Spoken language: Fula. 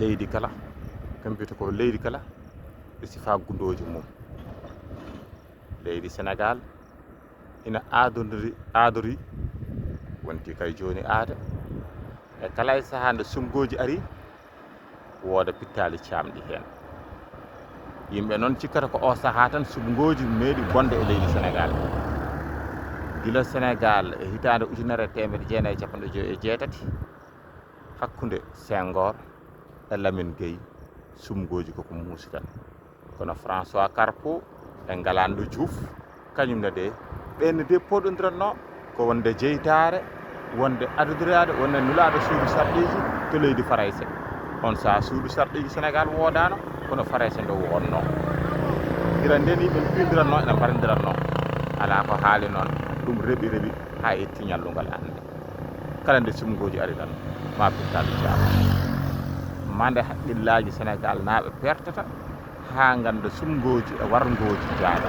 leydi kala kambiyete ko leydi kala e sifa gundoji mum. Leydi Sénégal ina aadori wonti kay joni aada e kala e saha nde sumgoji ari wooda pittali camɗi hen. Yimɓe noon cikkata ko o saha tan sumgoji meeɗi bonde e leydi Sénégal. Gila Sénégal e hitande 1998 hakkude Senghor e Lamine Gueye sumgoji koko muusi tan. Kono François Carpot e Ngalandou Diouf kañumne de ɓenne de poɗodiranno ko wonde jeytare wonde adodirade wonde nulaɗo suudu sarɗiji to leydi Faraysé. On sa suudu sarɗiji Sénégal wodano kono Faraysé ndo wonno. Ira nden yimɓe pildiranno ene mbardiranno ala ko haali noon ɗum reɓi ha e tiñallugal ande kala nde sumgoji ari tan ma pittali caama mande haqqillaji Sénégal naaɓe pertata ha ganda sumgoji e wargoji jaaɗa